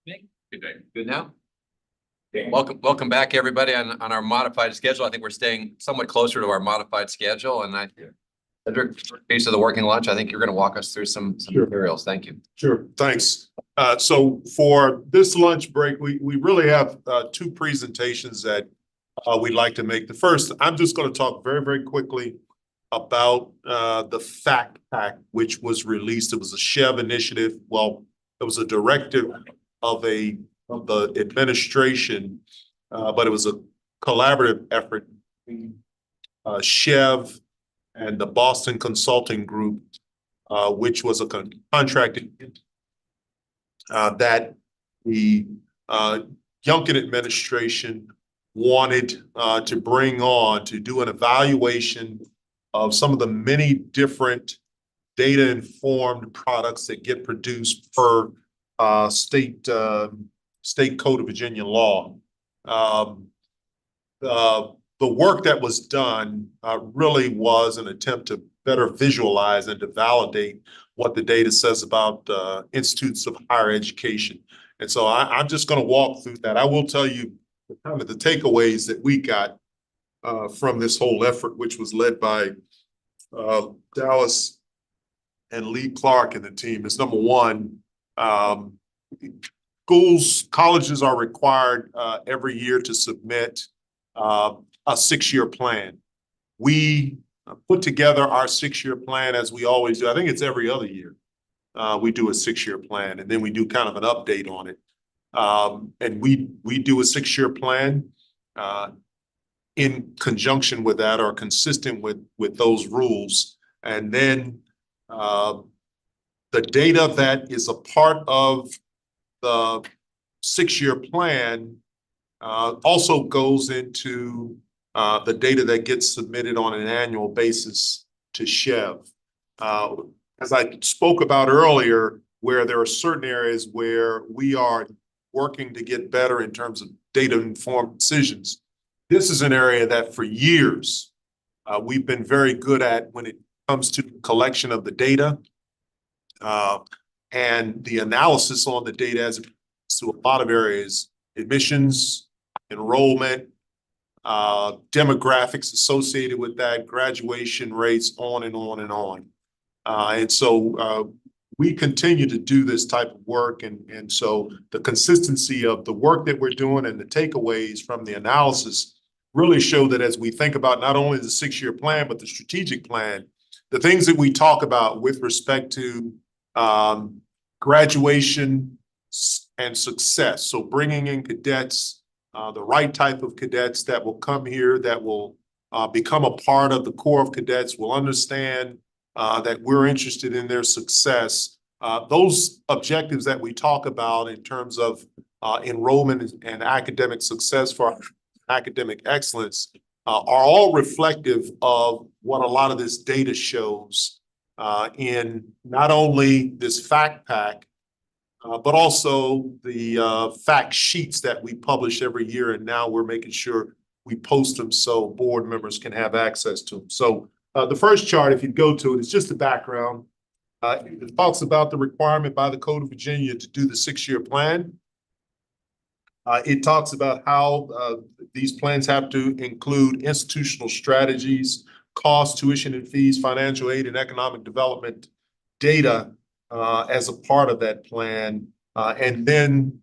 Good day. Good now? Welcome back, everybody, on our modified schedule. I think we're staying somewhat closer to our modified schedule, and Cedric, piece of the working lunch, I think you're going to walk us through some materials. Thank you. Sure, thanks. So for this lunch break, we really have two presentations that we'd like to make. The first, I'm just going to talk very, very quickly about the fact pack, which was released. It was a SHEV initiative. Well, it was a directive of the administration, but it was a collaborative effort between SHEV and the Boston Consulting Group, which was a contracted that the Youngkin administration wanted to bring on to do an evaluation of some of the many different data-informed products that get produced per state code of Virginia law. The work that was done really was an attempt to better visualize and to validate what the data says about institutes of higher education. And so I'm just going to walk through that. I will tell you kind of the takeaways that we got from this whole effort, which was led by Dallas and Lee Clark and the team. Is number one, colleges are required every year to submit a 6-year plan. We put together our 6-year plan as we always do. I think it's every other year. We do a 6-year plan, and then we do kind of an update on it. And we do a 6-year plan in conjunction with that, or consistent with those rules. And then the data that is a part of the 6-year plan also goes into the data that gets submitted on an annual basis to SHEV. As I spoke about earlier, where there are certain areas where we are working to get better in terms of data-informed decisions, this is an area that for years we've been very good at when it comes to collection of the data and the analysis on the data as it relates to a lot of areas: admissions, enrollment, demographics associated with that, graduation rates, on and on and on. And so we continue to do this type of work. And so the consistency of the work that we're doing and the takeaways from the analysis really show that as we think about not only the 6-year plan, but the strategic plan, the things that we talk about with respect to graduation and success. So bringing in cadets, the right type of cadets that will come here, that will become a part of the core of cadets, will understand that we're interested in their success. Those objectives that we talk about in terms of enrollment and academic success for academic excellence are all reflective of what a lot of this data shows in not only this fact pack, but also the fact sheets that we publish every year. And now we're making sure we post them so board members can have access to them. So the first chart, if you go to it, is just the background. It talks about the requirement by the Code of Virginia to do the 6-year plan. It talks about how these plans have to include institutional strategies, cost, tuition and fees, financial aid, and economic development data as a part of that plan. And then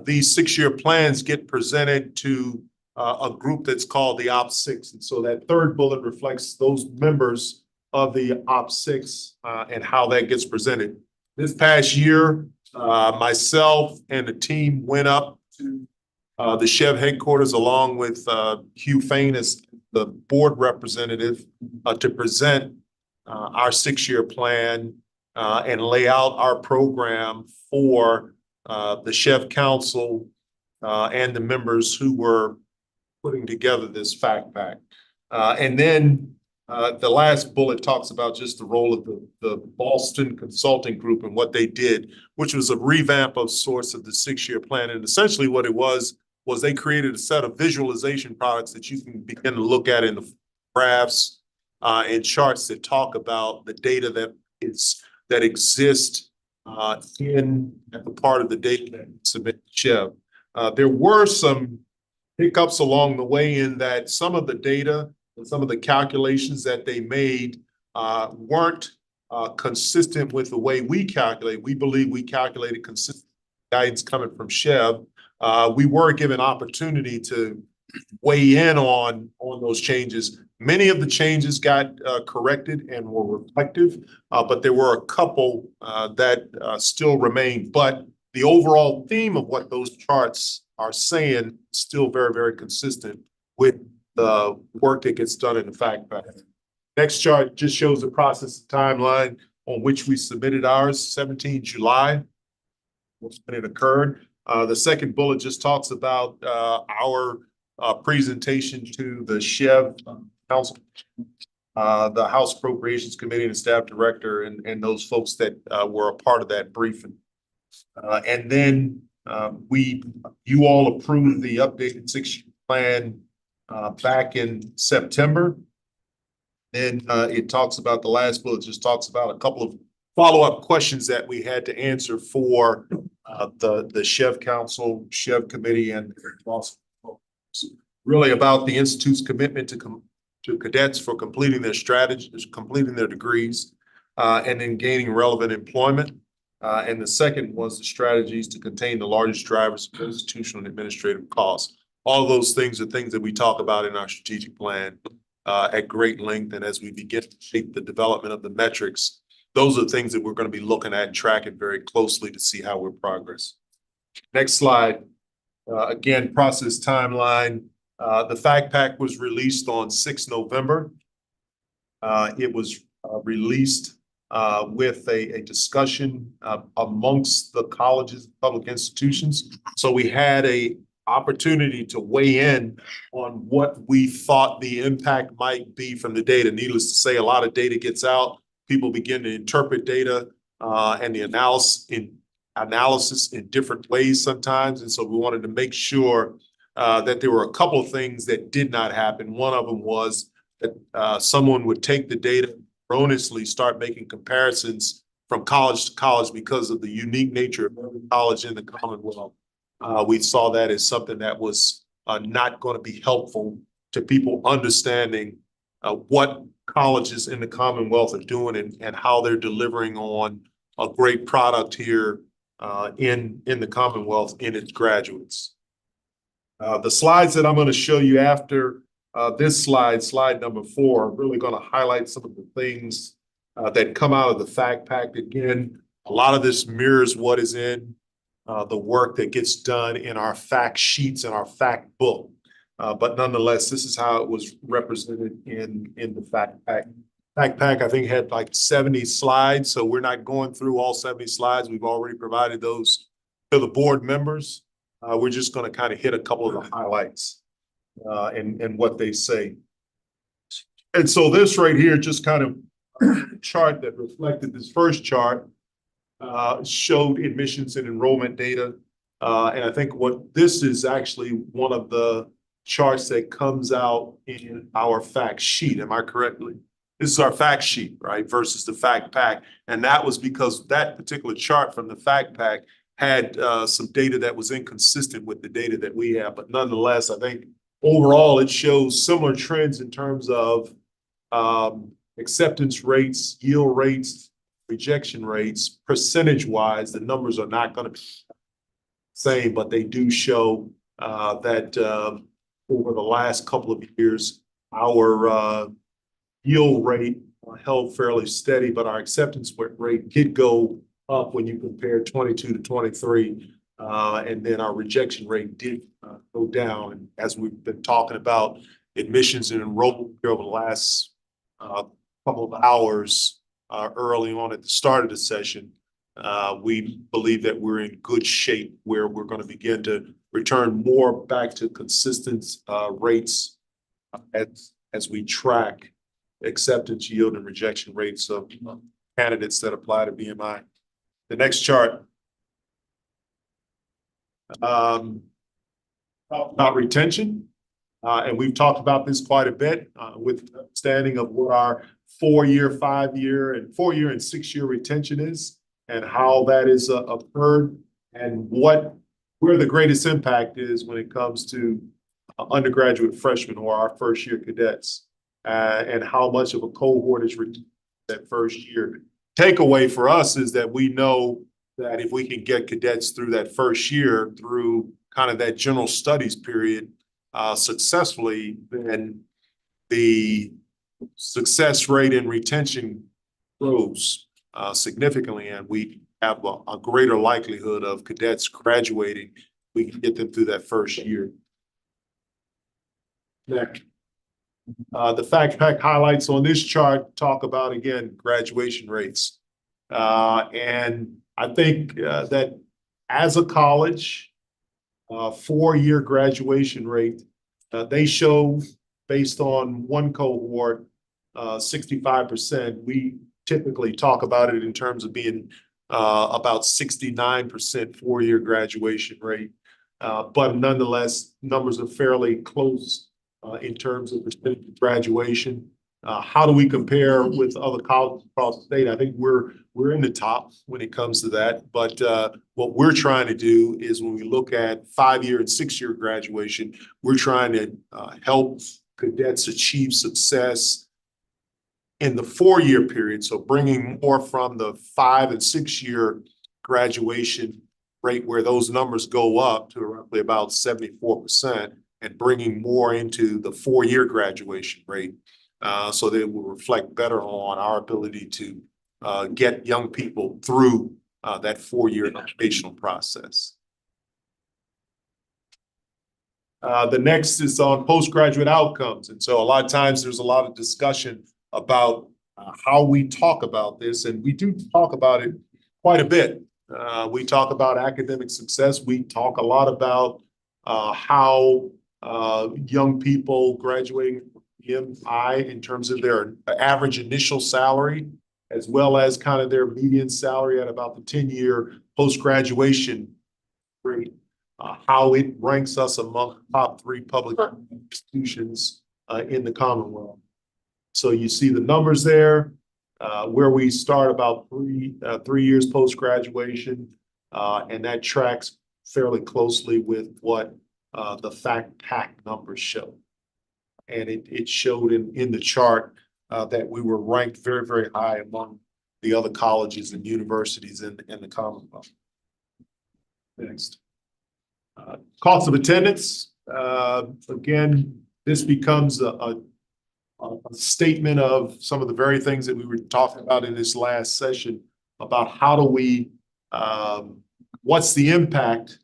these 6-year plans get presented to a group that's called the OP6. And so that third bullet reflects those members of the OP6 and how that gets presented. This past year, myself and the team went up to the SHEV headquarters along with Hugh Fain as the board representative to present our 6-year plan and lay out our program for the SHEV Council and the members who were putting together this fact pack. And then the last bullet talks about just the role of the Boston Consulting Group and what they did, which was a revamp of sorts of the 6-year plan. And essentially what it was they created a set of visualization products that you can begin to look at in the graphs and charts that talk about the data that exist at the part of the data that submitted to Chev. There were some hiccups along the way in that some of the data and some of the calculations that they made weren't consistent with the way we calculate. We believe we calculated consistent guidance coming from Chev. We were given opportunity to weigh in on those changes. Many of the changes got corrected and were reflective, but there were a couple that still remain. But the overall theme of what those charts are saying is still very, very consistent with the work that gets done in the fact pack. Next chart just shows the process timeline on which we submitted ours, 17 July, when it occurred. The second bullet just talks about our presentation to the Chev Council, the House Appropriations Committee and Staff Director, and those folks that were a part of that briefing. And then you all approved the updated 6-year plan back in September. Then it talks about, the last bullet just talks about a couple of follow-up questions that we had to answer for the Chev Council, Chev Committee, and really about the Institute's commitment to cadets for completing their strategies, completing their degrees, and then gaining relevant employment. And the second was the strategies to contain the largest drivers of institutional and administrative costs. All of those things are things that we talk about in our strategic plan at great length. And as we begin to shape the development of the metrics, those are things that we're going to be looking at and tracking very closely to see how we're progressing. Next slide. Again, process timeline. The fact pack was released on 6 November. It was released with a discussion amongst the colleges and public institutions. So we had a opportunity to weigh in on what we thought the impact might be from the data. Needless to say, a lot of data gets out. People begin to interpret data and the analysis in different ways sometimes. And so we wanted to make sure that there were a couple of things that did not happen. One of them was that someone would take the data, erroneously start making comparisons from college to college because of the unique nature of every college in the Commonwealth. We saw that as something that was not going to be helpful to people understanding what colleges in the Commonwealth are doing and how they're delivering on a great product here in the Commonwealth in its graduates. The slides that I'm going to show you after this slide number 4, are really going to highlight some of the things that come out of the fact pack. Again, a lot of this mirrors what is in the work that gets done in our fact sheets and our fact book. But nonetheless, this is how it was represented in the fact pack. Fact pack, I think, had like 70 slides. So we're not going through all 70 slides. We've already provided those to the board members. We're just going to kind of hit a couple of the highlights and what they say. And so this right here, just kind of chart that reflected this first chart, showed admissions and enrollment data. And I think what this is actually one of the charts that comes out in our fact sheet. Am I correctly? This is our fact sheet, right? Versus the fact pack. And that was because that particular chart from the fact pack had some data that was inconsistent with the data that we have. But nonetheless, I think overall it shows similar trends in terms of acceptance rates, yield rates, rejection rates. Percentage-wise, the numbers are not going to be the same, but they do show that over the last couple of years, our yield rate held fairly steady, but our acceptance rate did go up when you compare 22 to 23. And then our rejection rate did go down. And as we've been talking about admissions and enrollment over the last couple of hours early on at the start of the session, we believe that we're in good shape where we're going to begin to return more back to consistent rates as we track acceptance, yield, and rejection rates of candidates that apply to VMI. The next chart about retention. And we've talked about this quite a bit with understanding of what our 4-year, 5-year, and 4-year and 6-year retention is. and how that is occurred and where the greatest impact is when it comes to undergraduate freshmen or our first year cadets, and how much of a cohort is that first year. Takeaway for us is that we know that if we can get cadets through that first year, through kind of that general studies period, successfully, then the success rate and retention grows significantly, and we have a greater likelihood of cadets graduating. We can get them through that first year. Next. The fact pack highlights on this chart talk about, again, graduation rates. And I think that as a college, 4-year graduation rate, they show, based on one cohort, 65%. We typically talk about it in terms of being about 69% 4-year graduation rate. But nonetheless, numbers are fairly close in terms of percentage of graduation. How do we compare with other colleges across the state? I think we're in the top when it comes to that. But what we're trying to do is, when we look at 5-year and 6-year graduation, we're trying to help cadets achieve success in the 4-year period. So bringing more from the 5- and 6-year graduation rate, where those numbers go up to roughly about 74%, and bringing more into the 4-year graduation rate, so that it will reflect better on our ability to get young people through that 4-year educational process. The next is on postgraduate outcomes. And so a lot of times there's a lot of discussion about how we talk about this, and we do talk about it quite a bit. We talk about academic success. We talk a lot about how young people graduating from VMI, in terms of their average initial salary, as well as kind of their median salary at about the 10-year post-graduation rate, how it ranks us among the top 3 public institutions in the Commonwealth. So you see the numbers there, where we start about 3 years post-graduation, and that tracks fairly closely with what the fact pack numbers show. And it showed in the chart that we were ranked very, very high among the other colleges and universities in the Commonwealth. Next. Cost of attendance. Again, this becomes a statement of some of the very things that we were talking about in this last session, about how do we, what's the impact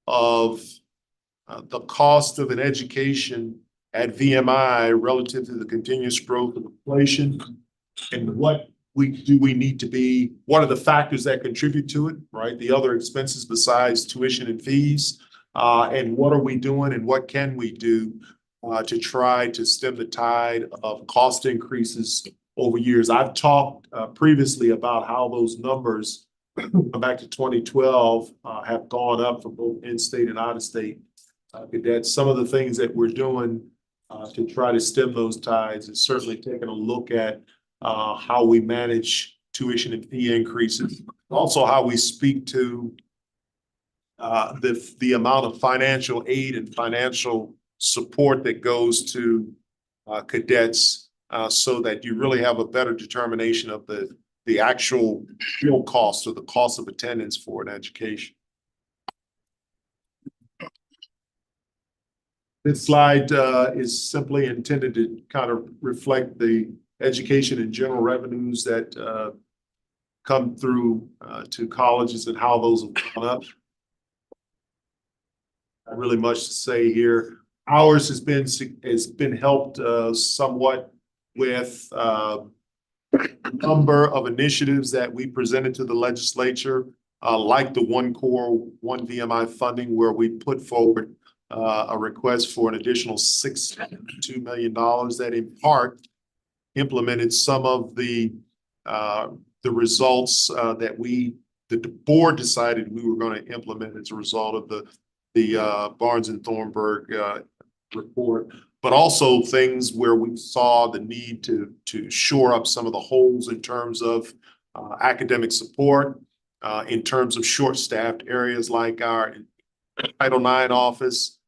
of the cost of an education at VMI relative to the continuous growth of inflation, and what we need to be, what are the factors that contribute to it, right? The other expenses besides tuition and fees, and what are we doing and what can we do to try to stem the tide of cost increases over years. I've talked previously about how those numbers back to 2012 have gone up for both in-state and out-of-state cadets. Some of the things that we're doing to try to stem those tides is certainly taking a look at how we manage tuition and fee increases, also how we speak to the amount of financial aid and financial support that goes to cadets, so that you really have a better determination of the actual real cost, or the cost of attendance for an education. This slide is simply intended to kind of reflect the education and general revenues that come through to colleges and how those have gone up. Not really much to say here. Ours has been helped somewhat with a number of initiatives that we presented to the legislature, like the One Core, One VMI funding, where we put forward a request for an additional $6.2 million that in part implemented some of the results that the board decided we were going to implement as a result of the Barnes and Thornburg report, but also things where we saw the need to shore up some of the holes in terms of academic support, in terms of short-staffed areas like our Title IX office,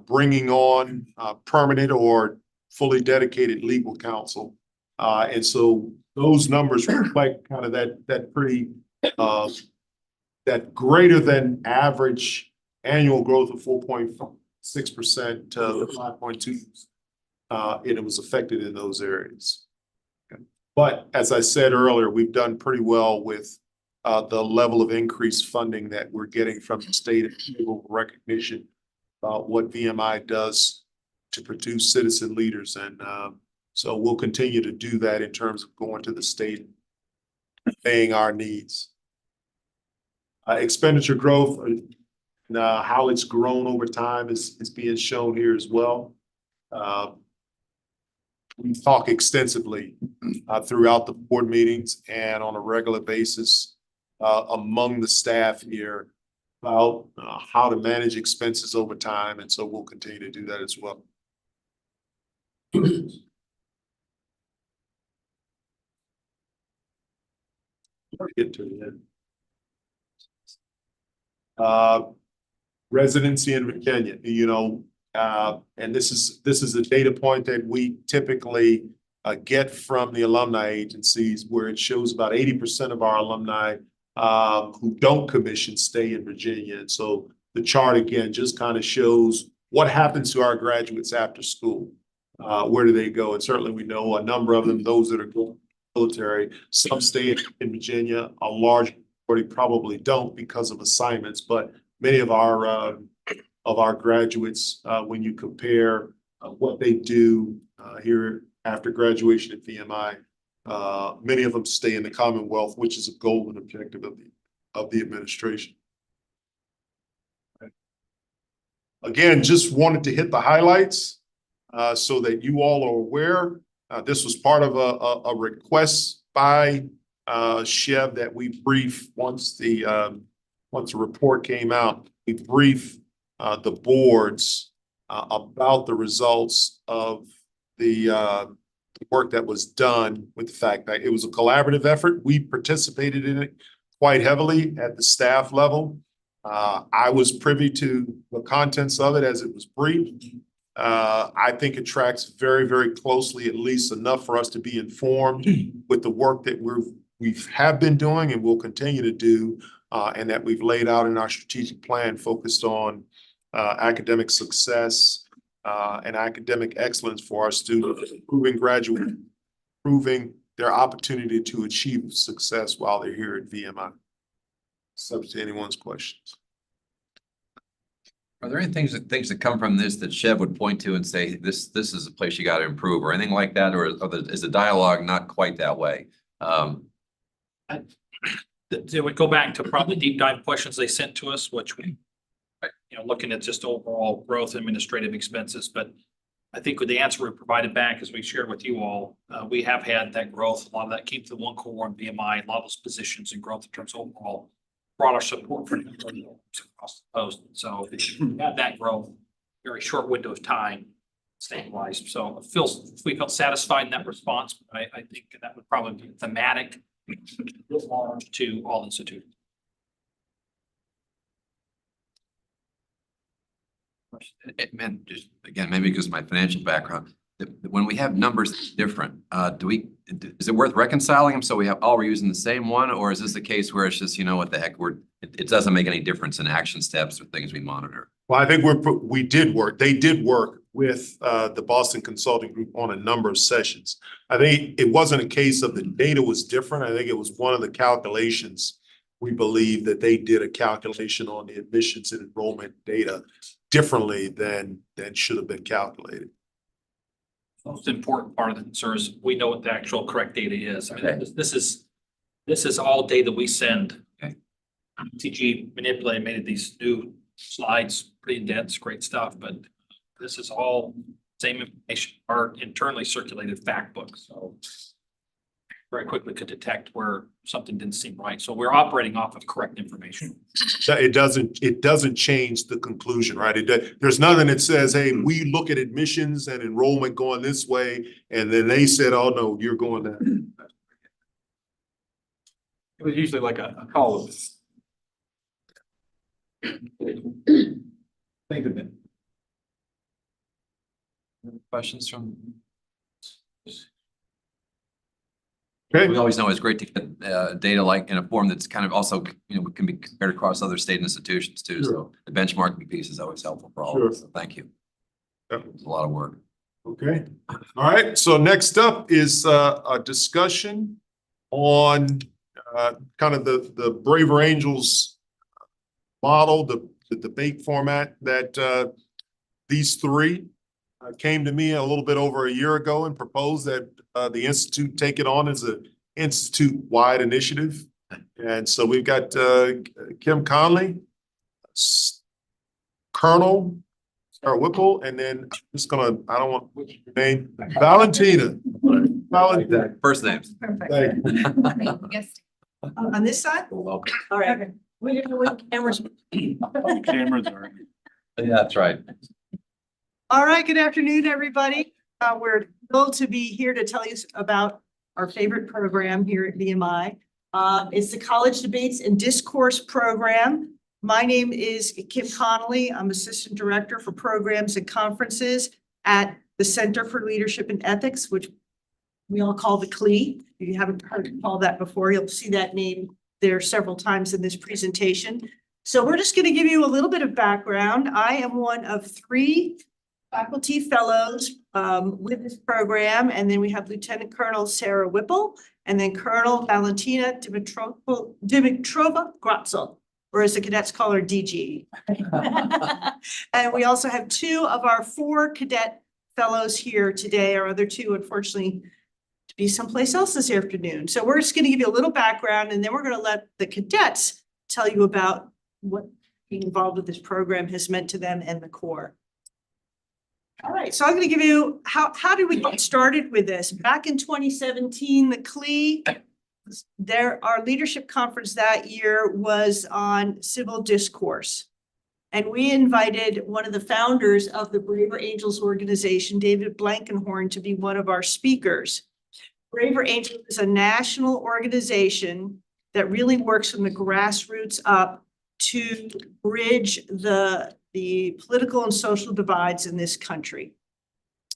bringing on permanent or fully dedicated legal counsel. And so those numbers reflect kind of that pretty that greater than average annual growth of 4.6% to the 5.2. And it was affected in those areas. Okay. But as I said earlier, we've done pretty well with the level of increased funding that we're getting from the state and federal recognition about what VMI does to produce citizen leaders. And so we'll continue to do that in terms of going to the state and paying our needs. Expenditure growth and how it's grown over time is being shown here as well. We talk extensively throughout the board meetings and on a regular basis among the staff here about how to manage expenses over time. And so we'll continue to do that as well. Get to the end. Residency in Virginia, you know, and this is a data point that we typically get from the alumni agencies, where it shows about 80% of our alumni who don't commission stay in Virginia. And so the chart again just kind of shows what happens to our graduates after school. Where do they go? And certainly we know a number of them, those that are going to the military, some stay in Virginia, a large majority probably don't because of assignments, but many of our graduates, when you compare what they do here after graduation at VMI, many of them stay in the Commonwealth, which is a goal and objective of the administration. Again, just wanted to hit the highlights so that you all are aware. This was part of a request by Chev that we brief once the report came out. We brief the boards about the results of the work that was done, with the fact that it was a collaborative effort. We participated in it quite heavily at the staff level. I was privy to the contents of it as it was briefed. I think it tracks very, very closely, at least enough for us to be informed with the work that we have been doing and will continue to do, and that we've laid out in our strategic plan focused on academic success and academic excellence for our students, improving graduate, improving their opportunity to achieve success while they're here at VMI. Subject to anyone's questions. Are there any things that come from this that Chev would point to and say, this is a place you got to improve, or anything like that? Or is the dialogue not quite that way? It would go back to probably deep dive questions they sent to us, which we, you know, looking at just overall growth, administrative expenses. But I think with the answer we provided back, as we shared with you all, we have had that growth. A lot of that came to the one core and VMI, a lot of those positions and growth in terms of overall broader support for across the post. So we had that growth, very short window of time, stabilized. So we felt satisfied in that response. But I think that would probably be thematic to all institutions. Man, just again, maybe because of my financial background, when we have numbers different, is it worth reconciling them so we're using the same one, or is this a case where it's just, you know what the heck, it doesn't make any difference in action steps or things we monitor? Well, I think they did work with the Boston Consulting Group on a number of sessions. I think it wasn't a case of the data was different. I think it was one of the calculations. We believe that they did a calculation on the admissions and enrollment data differently than should have been calculated. Most important part of the answer is we know what the actual correct data is. I mean, Okay. this is all data we send. Okay. TG manipulated, made these new slides, pretty dense, great stuff, but this is all same information, our internally circulated fact book. So very quickly could detect where something didn't seem right. So we're operating off of correct information. It doesn't change the conclusion, right? There's nothing that says, hey, we look at admissions and enrollment going this way, and then they said, oh no, you're going that. It was usually like a call. Think of it. Questions from? Okay. We always know it's great to get data like in a form that's kind of also, can be compared across other state institutions too. So the benchmarking piece is always helpful for all of us. So thank you. Yep. It's a lot of work. Okay, all right, so next up is a discussion on kind of the Braver Angels model, the debate format that these three came to me a little bit over a year ago and proposed that the Institute take it on as an institute-wide initiative. And so we've got Kim Conley, Colonel Whipple, and then I'm just gonna, I don't want what's your name, Valentina. Valentina. First names. Perfect. Thank you. Yes. On this side? Welcome. All right. We didn't know what cameras. Cameras are. Yeah, that's right. All right, good afternoon, everybody. We're thrilled to be here to tell you about our favorite program here at VMI. It's the College Debates and Discourse Program. My name is Kim Connolly. I'm Assistant Director for Programs and Conferences at the Center for Leadership and Ethics, which we all call the CLE. If you haven't heard it called that before, you'll see that name there several times in this presentation. So we're just going to give you a little bit of background. I am one of 3 faculty fellows with this program, and then we have Lieutenant Colonel Sarah Whipple, and then Colonel Valentina Dimitrova Gratzel, or as the cadets call her, DG. And we also have 2 of our 4 cadet fellows here today. Our other 2, unfortunately, to be someplace else this afternoon. So we're just going to give you a little background, and then we're going to let the cadets tell you about what being involved with this program has meant to them and the Corps. All right, so I'm going to give you, how did we get started with this? Back in 2017, the CLE, our leadership conference that year was on civil discourse. And we invited one of the founders of the Braver Angels organization, David Blankenhorn, to be one of our speakers. Braver Angels is a national organization that really works from the grassroots up to bridge the political and social divides in this country.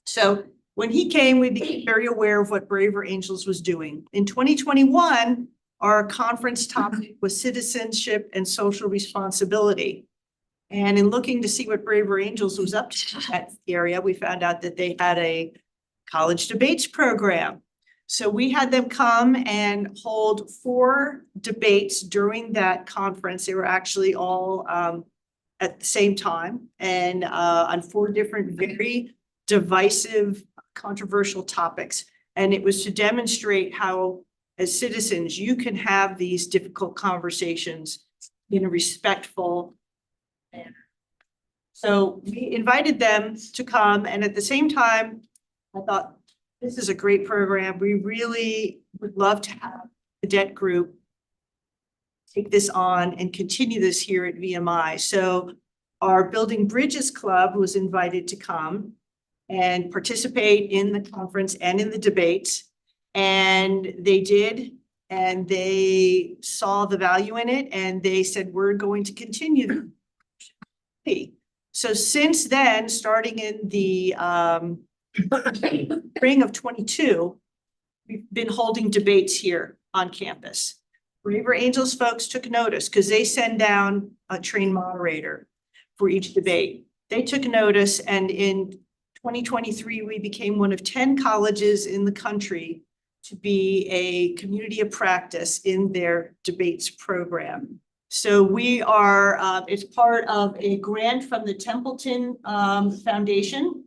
So when he came, we became very aware of what Braver Angels was doing. In 2021, our conference topic was citizenship and social responsibility. And in looking to see what Braver Angels was up to in that area, we found out that they had a college debates program. So we had them come and hold 4 debates during that conference. They were actually all at the same time and on 4 different very divisive, controversial topics. And it was to demonstrate how, as citizens, you can have these difficult conversations in a respectful manner. So we invited them to come, and at the same time, I thought, this is a great program. We really would love to have a cadet group take this on and continue this here at VMI. So our Building Bridges Club was invited to come and participate in the conference and in the debates. And they did, and they saw the value in it, and they said, we're going to continue. So since then, starting in the spring of 22, we've been holding debates here on campus. Braver Angels folks took notice because they send down a trained moderator for each debate. They took notice, and in 2023, we became one of 10 colleges in the country to be a community of practice in their debates program. So we are, it's part of a grant from the Templeton Foundation,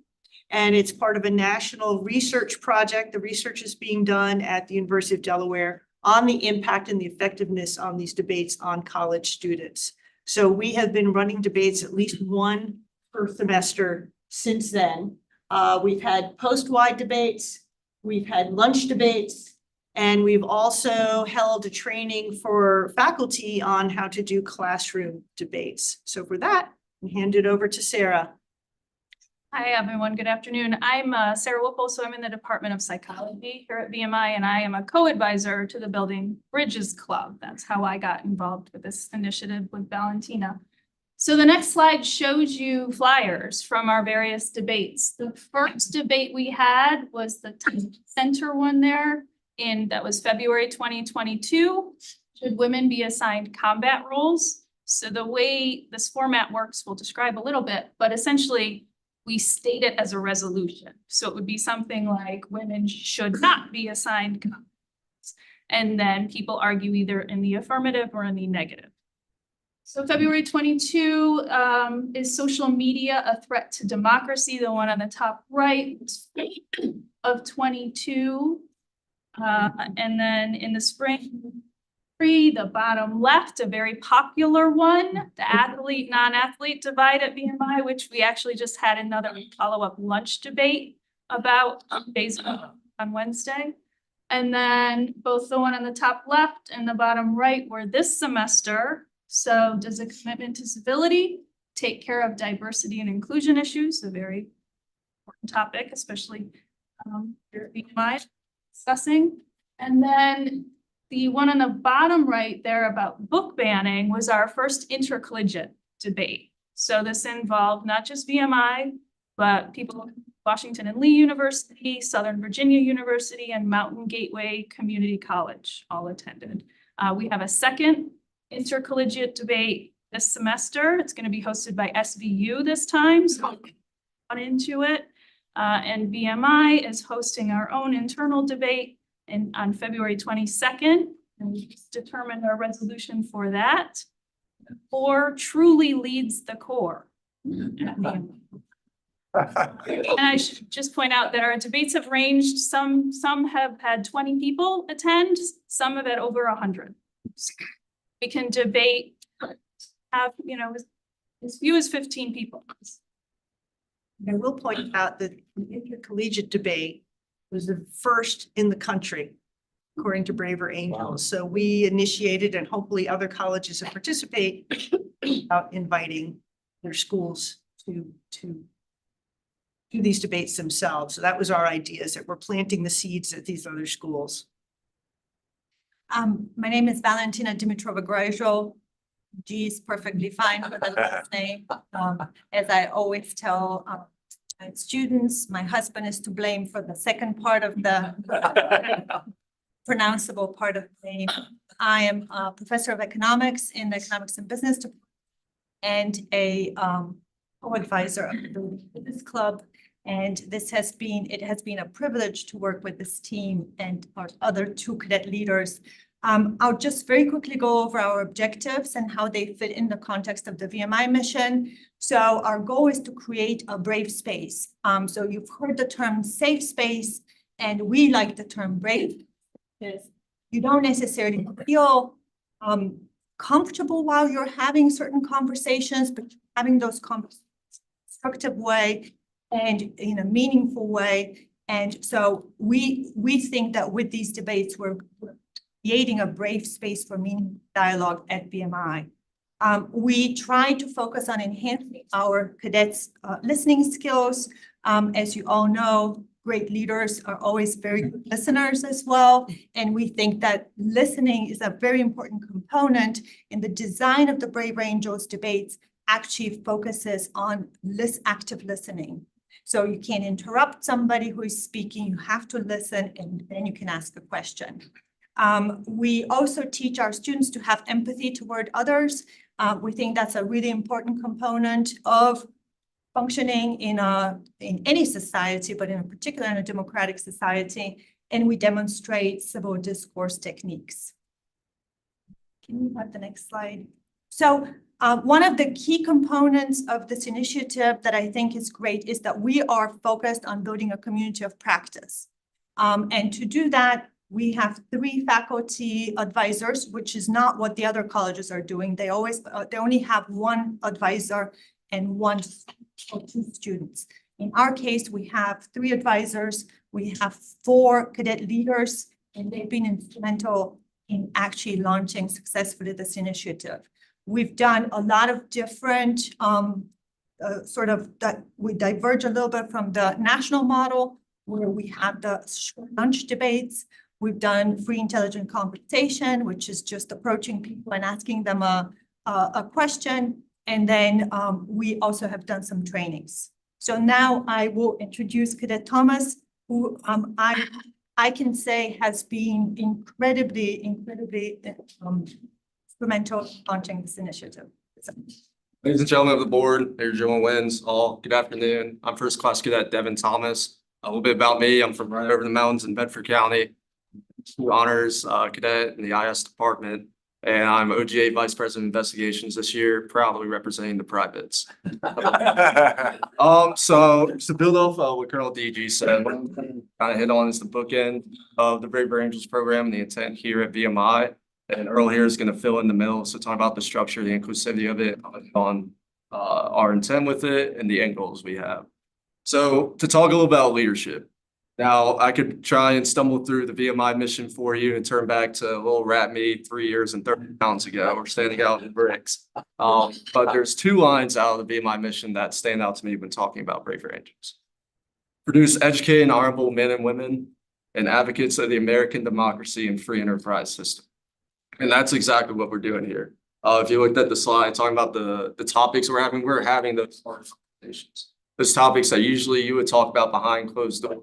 and it's part of a national research project. The research is being done at the University of Delaware on the impact and the effectiveness on these debates on college students. So we have been running debates at least 1 per semester since then. We've had post-wide debates, we've had lunch debates, and we've also held a training for faculty on how to do classroom debates. So for that, I'll hand it over to Sarah. Hi, everyone. Good afternoon. I'm Sarah Whipple, so I'm in the Department of Psychology here at VMI, and I am a co-advisor to the Building Bridges Club. That's how I got involved with this initiative with Valentina. So the next slide shows you flyers from our various debates. The first debate we had was the center one there, and that was February 2022. Should women be assigned combat roles? So the way this format works, we'll describe a little bit, but essentially, we state it as a resolution. So it would be something like women should not be assigned combat roles. And then people argue either in the affirmative or in the negative. So February 22 is social media a threat to democracy? The one on the top right of 22. And then in the spring, the bottom left, a very popular one, the athlete, non-athlete divide at VMI, which we actually just had another follow-up lunch debate about on Wednesday. And then both the one on the top left and the bottom right were this semester. So does a commitment to civility take care of diversity and inclusion issues? A very important topic, especially here at VMI discussing. And then the one on the bottom right there about book banning was our first intercollegiate debate. So this involved not just VMI, but people from Washington and Lee University, Southern Virginia University, and Mountain Gateway Community College all attended. We have a second intercollegiate debate this semester. It's going to be hosted by SVU this time, so on into it. And VMI is hosting our own internal debate on February 22nd, and we just determined our resolution for that. Or truly leads the core. And I should just point out that our debates have ranged, some have had 20 people attend, some have had over 100. We can debate, have, as few as 15 people. I will point out that the intercollegiate debate was the first in the country, according to Braver Angels. Wow. So we initiated, and hopefully other colleges that participate, about inviting their schools to do these debates themselves. So that was our idea, is that we're planting the seeds at these other schools. My name is Valentina Dimitrova-Grajol. G is perfectly fine for the last name. As I always tell my students, my husband is to blame for the second part of the pronounceable part of the name. I am a professor of economics in the economics and business department and a co-advisor of the Building Business Club. And it has been a privilege to work with this team and our other two cadet leaders. I'll just very quickly go over our objectives and how they fit in the context of the VMI mission. So our goal is to create a brave space. So you've heard the term safe space, and we like the term brave. You don't necessarily feel comfortable while you're having certain conversations, but having those conversations in a constructive way and in a meaningful way. And so we think that with these debates, we're creating a brave space for meaningful dialogue at VMI. We try to focus on enhancing our cadets' listening skills. As you all know, great leaders are always very good listeners as well. And we think that listening is a very important component in the design of the Brave Angels debates. Actually focuses on active listening. So you can't interrupt somebody who is speaking, you have to listen, and then you can ask a question. We also teach our students to have empathy toward others. We think that's a really important component of functioning in any society, but in particular in a democratic society. And we demonstrate civil discourse techniques. Can you have the next slide? So one of the key components of this initiative that I think is great is that we are focused on building a community of practice. And to do that, we have 3 faculty advisors, which is not what the other colleges are doing. They only have 1 advisor and 1 or 2 students. In our case, we have 3 advisors. We have 4 cadet leaders, and they've been instrumental in actually launching successfully this initiative. We've done a lot of different sort of that we diverge a little bit from the national model where we have the short lunch debates. We've done free intelligent conversation, which is just approaching people and asking them a question. And then we also have done some trainings. So now I will introduce Cadet Thomas, who I can say has been incredibly instrumental in launching this initiative. So, Ladies and gentlemen of the board, Major General Wins, all good afternoon. I'm First Class Cadet Devin Thomas. A little bit about me, I'm from right over the mountains in Bedford County. Honors cadet in the IS department, and I'm OGA Vice President of Investigations this year, proudly representing the privates. So to build off what Colonel DG said, what I'm kind of hit on is the bookend of the Brave Angels program and the intent here at VMI. And Earl here is going to fill in the middle. So talking about the structure, the inclusivity of it, on our intent with it, and the end goals we have. So to talk a little about leadership. Now, I could try and stumble through the VMI mission for you and turn back to little rat me 3 years and 30 pounds ago. We're standing out in bricks. But there's 2 lines out of the VMI mission that stand out to me when talking about Brave Angels. Produce educated and honorable men and women and advocates of the American democracy and free enterprise system. And that's exactly what we're doing here. If you looked at the slide talking about the topics we're having those conversations. Those topics that usually you would talk about behind closed doors,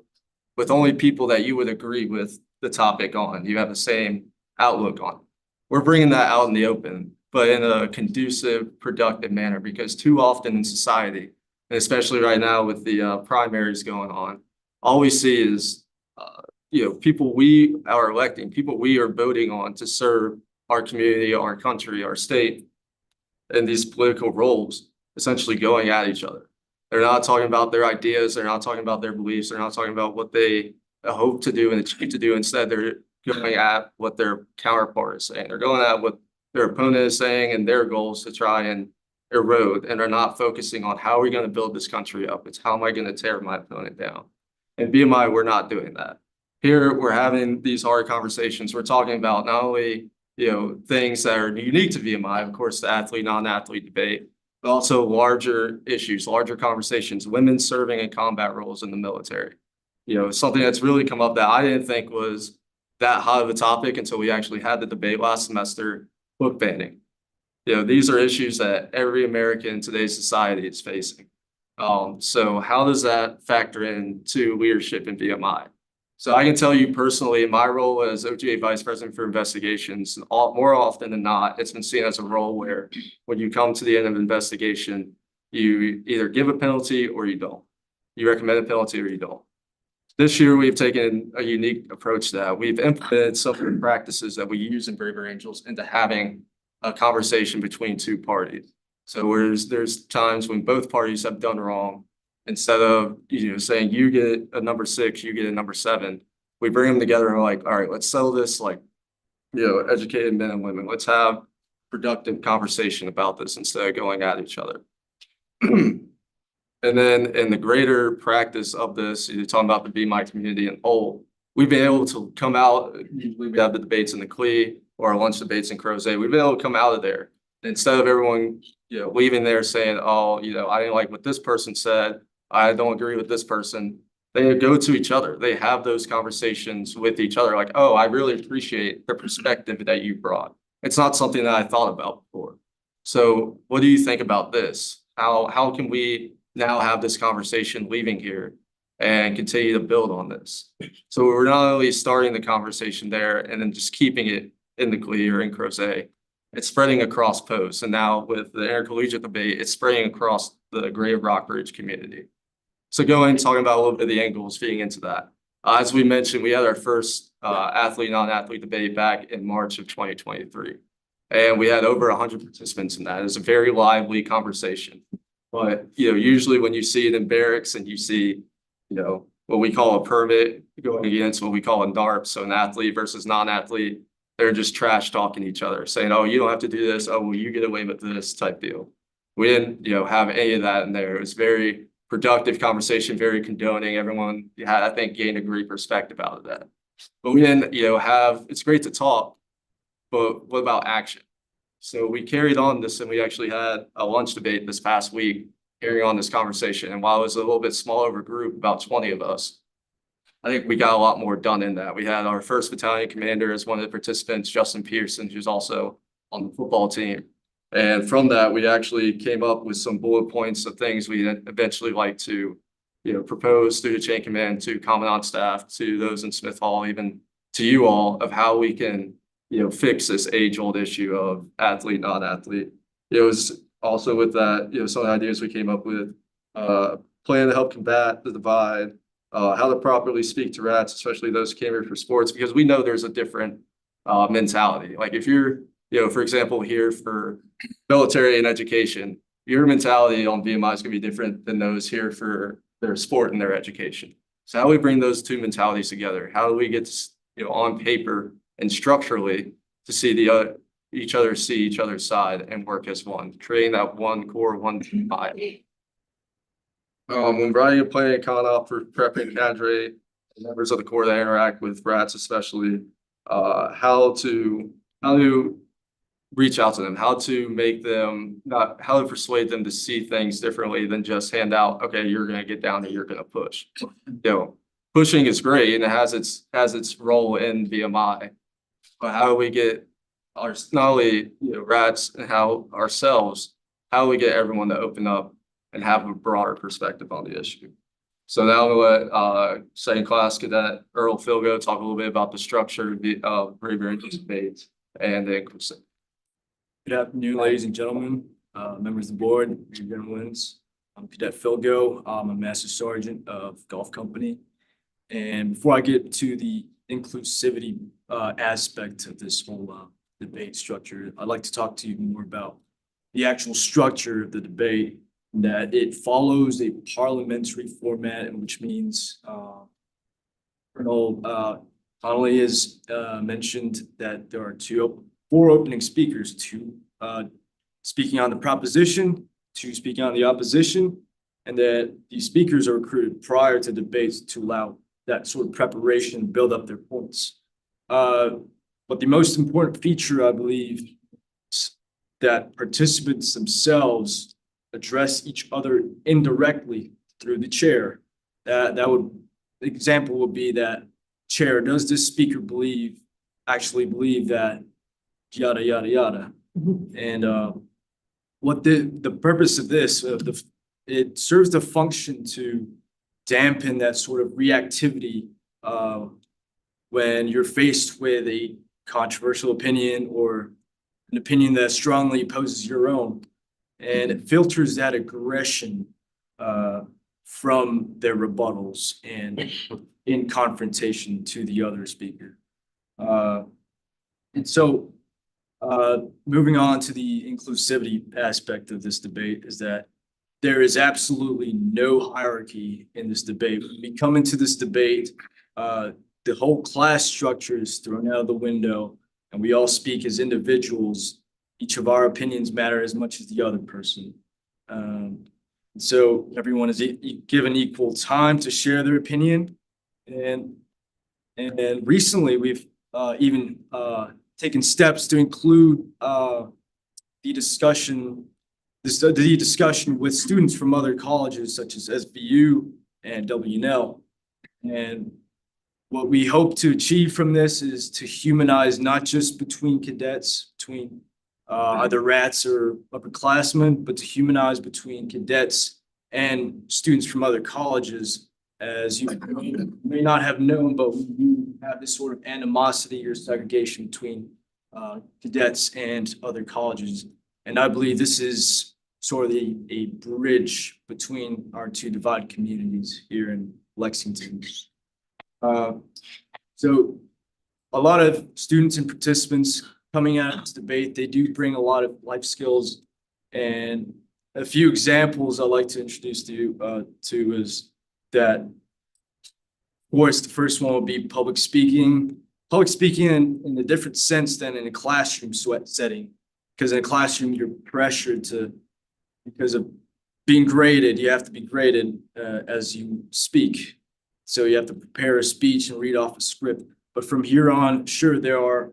with only people that you would agree with the topic on. You have the same outlook on. We're bringing that out in the open, but in a conducive, productive manner, because too often in society, and especially right now with the primaries going on, all we see is people we are electing, people we are voting on to serve our community, our country, our state, and these political roles essentially going at each other. They're not talking about their ideas. They're not talking about their beliefs. They're not talking about what they hope to do and achieve to do. Instead, they're going at what their counterpart is saying. They're going at what their opponent is saying and their goals to try and erode, and are not focusing on how are we going to build this country up. It's how am I going to tear my opponent down? And BMI, we're not doing that. Here, we're having these hard conversations. We're talking about not only things that are unique to VMI, of course, the athlete, non-athlete debate, but also larger issues, larger conversations, women serving in combat roles in the military. Something that's really come up that I didn't think was that hot of a topic until we actually had the debate last semester, book banning. These are issues that every American in today's society is facing. So how does that factor into leadership in VMI? So I can tell you personally, in my role as OGA Vice President for Investigations, more often than not, it's been seen as a role where when you come to the end of an investigation, you either give a penalty or you don't. You recommend a penalty or you don't. This year, we've taken a unique approach to that. We've implemented some of the practices that we use in Braver Angels into having a conversation between 2 parties. So there's times when both parties have done wrong. Instead of saying you get a number 6, you get a number 7, we bring them together and we're like, all right, let's settle this like educated men and women. Let's have productive conversation about this instead of going at each other. And then in the greater practice of this, you're talking about the BMI community in whole, we've been able to come out. Usually we have the debates in the CLE or our lunch debates in Crozet. We've been able to come out of there instead of everyone leaving there saying, oh, I didn't like what this person said. I don't agree with this person. They go to each other. They have those conversations with each other like, oh, I really appreciate the perspective that you brought. It's not something that I thought about before. So what do you think about this? How can we now have this conversation leaving here and continue to build on this? So we're not only starting the conversation there and then just keeping it in the CLE or in Crozet, it's spreading across posts. And now with the intercollegiate debate, it's spreading across the Greater Rockbridge community. So talking about a little bit of the angles feeding into that. As we mentioned, we had our first athlete, non-athlete debate back in March of 2023. And we had over 100 participants in that. It was a very lively conversation. But, usually when you see it in barracks and you see, what we call a permit going against what we call a NARP, so an athlete versus non-athlete, they're just trash talking each other, saying, oh, you don't have to do this. Oh, well, you get away with this type deal. We didn't, have any of that in there. It was very productive conversation, very condoning. Everyone had, I think, gained a great perspective out of that. But we didn't, it's great to talk, but what about action? So we carried on this and we actually had a lunch debate this past week carrying on this conversation. And while it was a little bit smaller of a group, about 20 of us, I think we got a lot more done in that. We had our first battalion commander as one of the participants, Justin Pearson, who's also on the football team. And from that, we actually came up with some bullet points of things we eventually like to, propose through the chain command to commandant staff, to those in Smith Hall, even to you all, of how we can, fix this age-old issue of athlete, non-athlete. It was also with that, some of the ideas we came up with, plan to help combat the divide, how to properly speak to rats, especially those who came here for sports, because we know there's a different mentality. Like if you're, for example, here for military and education, your mentality on VMI is going to be different than those here for their sport and their education. So how do we bring those two mentalities together? How do we get, on paper and structurally to see each other's side and work as one, creating that one core, one VMI. When writing a plan and con-op for prepping cadre, members of the Corps that interact with rats especially, how to reach out to them, how to make them, how to persuade them to see things differently than just hand out, okay, you're gonna get down and you're gonna push. Pushing is great and it has its role in VMI. But how do we get not only rats and how do we get everyone to open up and have a broader perspective on the issue? So now I'm gonna let second class cadet Earl Philgo talk a little bit about the structure of Brave Rangers debates and the inclusive. Good afternoon, ladies and gentlemen, members of the board, gentlemen. I'm Cadet Philgo. I'm a Master Sergeant of Golf Company. And before I get to the inclusivity aspect of this whole debate structure, I'd like to talk to you more about the actual structure of the debate, that it follows a parliamentary format, which means Colonel Connolly has mentioned that there are four opening speakers, two speaking on the proposition, two speaking on the opposition, and that these speakers are recruited prior to debates to allow that sort of preparation, build up their points. But the most important feature, I believe, is that participants themselves address each other indirectly through the chair. The example would be that, chair, does this speaker actually believe that yada, yada, yada? And what the purpose of this, it serves the function to dampen that sort of reactivity when you're faced with a controversial opinion or an opinion that strongly opposes your own. And it filters that aggression from their rebuttals and in confrontation to the other speaker. And so moving on to the inclusivity aspect of this debate is that there is absolutely no hierarchy in this debate. When we come into this debate, the whole class structure is thrown out of the window and we all speak as individuals. Each of our opinions matter as much as the other person. So everyone is given equal time to share their opinion. And recently we've even taken steps to include the discussion with students from other colleges such as SBU and WNL. And what we hope to achieve from this is to humanize not just between cadets, between either rats or upperclassmen, but to humanize between cadets and students from other colleges. As you may not have known, but we do have this sort of animosity or segregation between cadets and other colleges. And I believe this is sort of a bridge between our two divided communities here in Lexington. So a lot of students and participants coming out of this debate, they do bring a lot of life skills. And a few examples I'd like to introduce to you to is that, of course, the first one would be public speaking. Public speaking in a different sense than in a classroom setting, because in a classroom, you're pressured to, because of being graded, you have to be graded as you speak. So you have to prepare a speech and read off a script. But from here on, sure, there are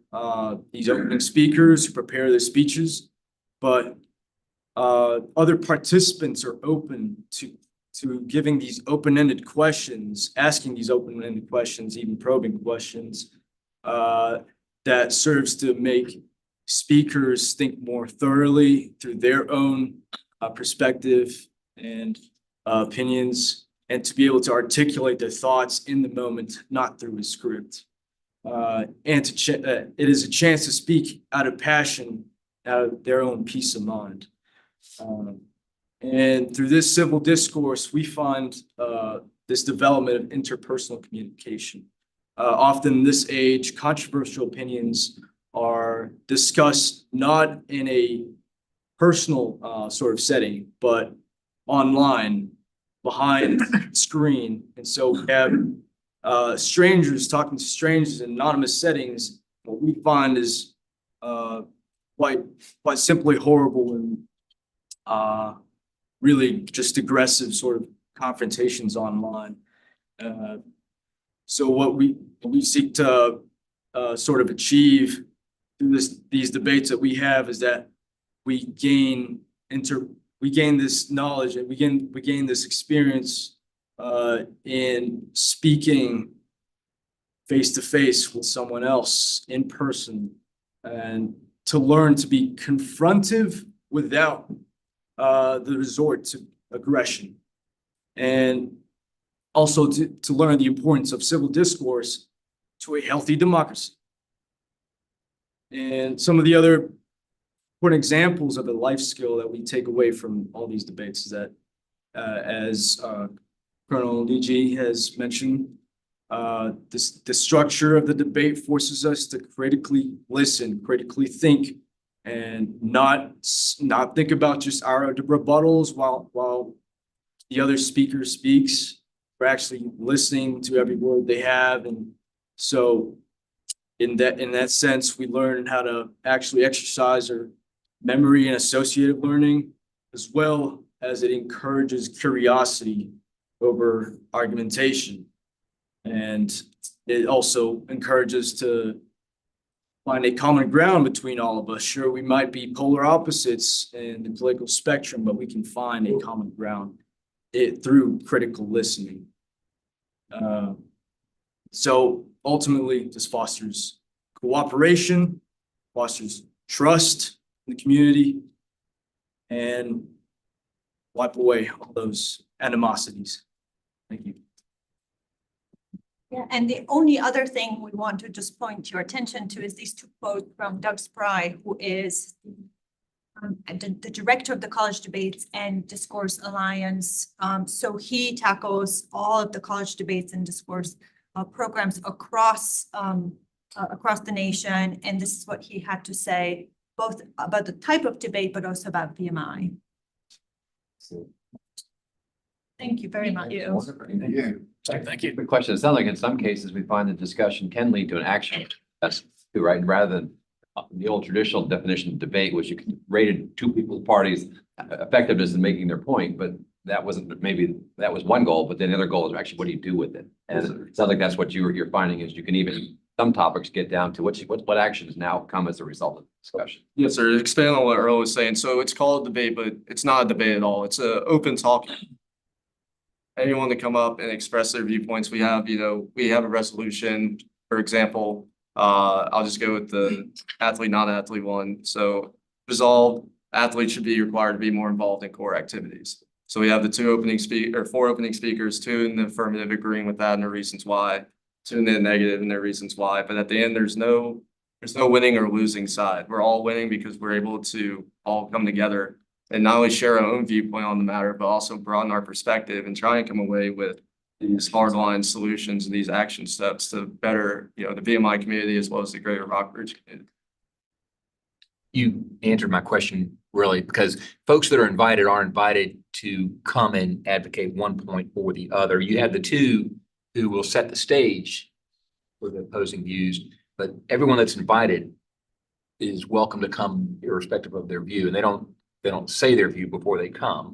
these opening speakers who prepare their speeches, but other participants are open to giving these open-ended questions, asking these open-ended questions, even probing questions, that serves to make speakers think more thoroughly through their own perspective and opinions, and to be able to articulate their thoughts in the moment, not through a script. And it is a chance to speak out of passion, out of their own peace of mind. And through this civil discourse, we find this development of interpersonal communication. Often in this age, controversial opinions are discussed not in a personal sort of setting, but online, behind screen. And so we have strangers talking to strangers in anonymous settings. What we find is quite simply horrible and really just aggressive sort of confrontations online. So what we seek to sort of achieve through these debates that we have is that we gain this knowledge and we gain this experience in speaking face to face with someone else in person, and to learn to be confrontive without the resort to aggression, and also to learn the importance of civil discourse to a healthy democracy. And some of the other important examples of a life skill that we take away from all these debates is that, as Colonel DG has mentioned, the structure of the debate forces us to critically listen, critically think, and not think about just our rebuttals while the other speaker speaks. We're actually listening to every word they have, and so in that sense, we learn how to actually exercise our memory and associative learning, as well as it encourages curiosity over argumentation. And it also encourages to find a common ground between all of us. Sure, we might be polar opposites in the political spectrum, but we can find a common ground through critical listening. So ultimately, this fosters cooperation, fosters trust in the community, and wipe away all those animosities. Thank you. Yeah, and the only other thing we want to just point your attention to is these two quotes from Doug Spry, who is the director of the College Debates and Discourse Alliance. So he tackles all of the college debates and discourse programs across the nation. And this is what he had to say, both about the type of debate, but also about VMI. Thank you very much. Yeah. Thank you. Good question. It sounds like in some cases, we find the discussion can lead to an action. That's too, right? Rather than the old traditional definition of debate, which you rated two people's parties effectiveness in making their point, but that wasn't, maybe that was one goal, but then the other goal is actually what do you do with it? And it sounds like that's what you're finding is you can even, some topics get down to what actions now come as a result of the discussion. Yes, sir. Expanding on what Earl was saying. So it's called a debate, but it's not a debate at all. It's an open talk. Anyone to come up and express their viewpoints. We have a resolution, for example. I'll just go with the athlete, non-athlete one. So resolved, athletes should be required to be more involved in core activities. So we have the four opening speakers, two in the affirmative agreeing with that and their reasons why, two in the negative and their reasons why. But at the end, there's no winning or losing side. We're all winning because we're able to all come together and not only share our own viewpoint on the matter, but also broaden our perspective and try and come away with these hardline solutions and these action steps to better, the VMI community as well as the greater Rockbridge community. You answered my question really, because folks that are invited to come and advocate one point or the other. You have the two who will set the stage for the opposing views, but everyone that's invited is welcome to come irrespective of their view, and they don't say their view before they come.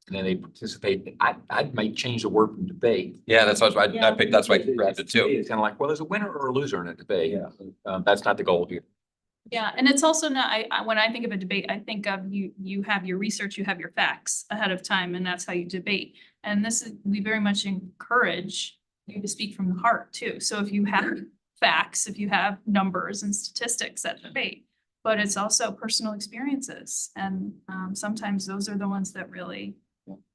And then they participate. I might change the word from debate. Yeah, that's what I picked. That's why I grabbed it too. It's kind of like, well, there's a winner or a loser in a debate. Yeah. That's not the goal here. Yeah, and it's also not, when I think of a debate, I think of you have your research, you have your facts ahead of time, and that's how you debate. And this is, we very much encourage you to speak from the heart too. So if you have facts, if you have numbers and statistics at debate, but it's also personal experiences. And sometimes those are the ones that really,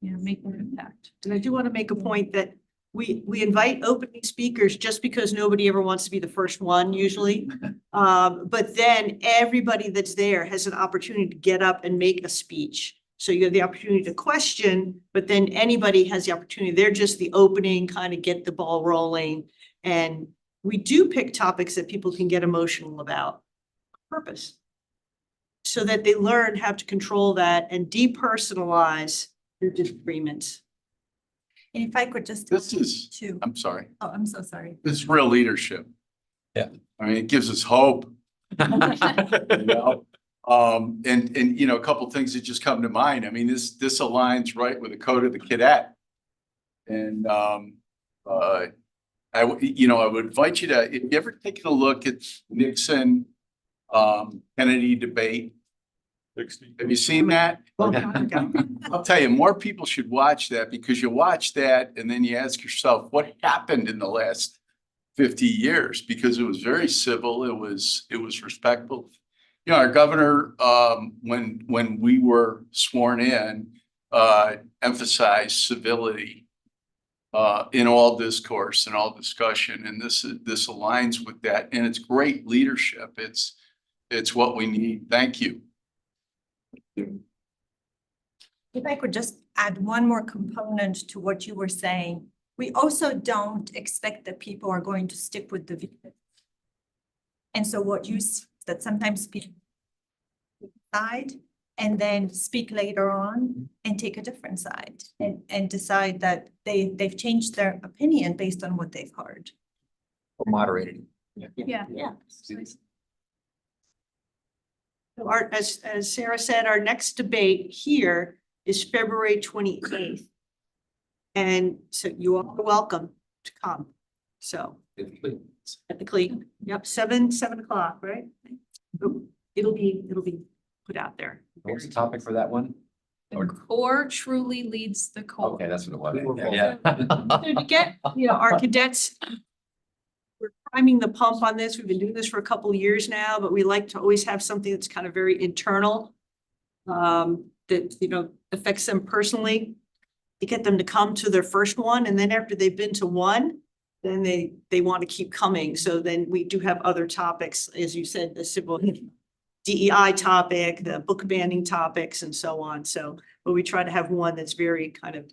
make an impact. And I do want to make a point that we invite opening speakers just because nobody ever wants to be the first one usually. But then everybody that's there has an opportunity to get up and make a speech. So you have the opportunity to question, but then anybody has the opportunity. They're just the opening, kind of get the ball rolling. And we do pick topics that people can get emotional about. Purpose. So that they learn how to control that and depersonalize their disagreements. And if I could just. This is- Two. I'm sorry. Oh, I'm so sorry. This is real leadership. Yeah. I mean, it gives us hope. You know? And you know, a couple things that just come to mind. I mean, this aligns right with the code of the cadet. And I would invite you to, if you ever taken a look at Nixon, Kennedy debate. Have you seen that? Long time ago. I'll tell you, more people should watch that because you watch that and then you ask yourself, what happened in the last 50 years? Because it was very civil. It was respectful. You know, our governor, when we were sworn in, emphasized civility in all discourse and all discussion. And this aligns with that. And it's great leadership. It's what we need. Thank you. If I could just add one more component to what you were saying, we also don't expect that people are going to stick with the view. And so what you see that sometimes people decide and then speak later on and take a different side and decide that they've changed their opinion based on what they've heard. Or moderated. Yeah. So as Sarah said, our next debate here is February 28th. And so you all are welcome to come. So at the Cleat, yep, 7 o'clock, right? It'll be put out there. What's the topic for that one? The core truly leads the core. Okay, that's what it was. Yeah. So to get, our cadets, we're priming the pump on this. We've been doing this for a couple of years now, but we like to always have something that's kind of very internal. That, affects them personally. To get them to come to their first one, and then after they've been to one, then they want to keep coming. So then we do have other topics, as you said, the civil DEI topic, the book banning topics, and so on. So, but we try to have one that's very kind of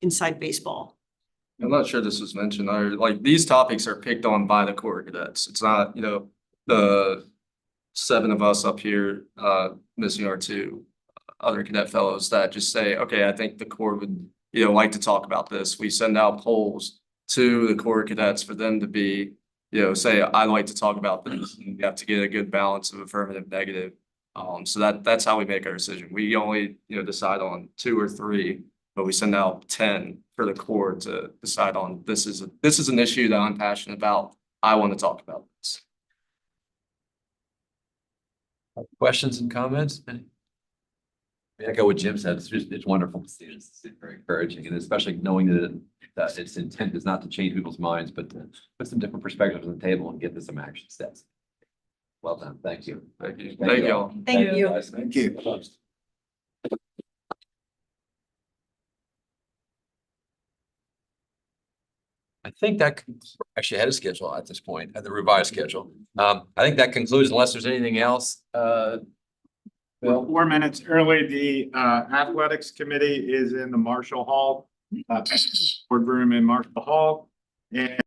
inside baseball. I'm not sure this was mentioned, like these topics are picked on by the Corps of Cadets. It's not, the 7 of us up here, missing our 2 other cadet fellows that just say, okay, I think the Corps would, like to talk about this. We send out polls to the Corps of Cadets for them to be, say, I'd like to talk about this. And you have to get a good balance of affirmative, negative. So that's how we make our decision. We only, decide on 2 or 3, but we send out 10 for the Corps to decide on, this is an issue that I'm passionate about. I want to talk about this. Questions and comments? I go with Jim said, it's wonderful to see. It's very encouraging, and especially knowing that its intent is not to change people's minds, but to put some different perspectives on the table and get to some action steps. Well done. Thank you. Thank you. Thank you all. Thank you. Guys. Thank you. I think that actually ahead of schedule at this point, at the revised schedule. I think that concludes unless there's anything else. Bill? 4 minutes early, the athletics committee is in the Marshall Hall, boardroom in Marshall Hall. And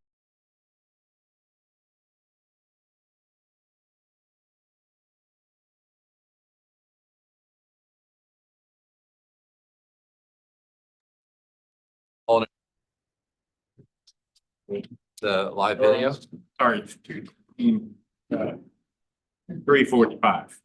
The live video. sorry, 3:45.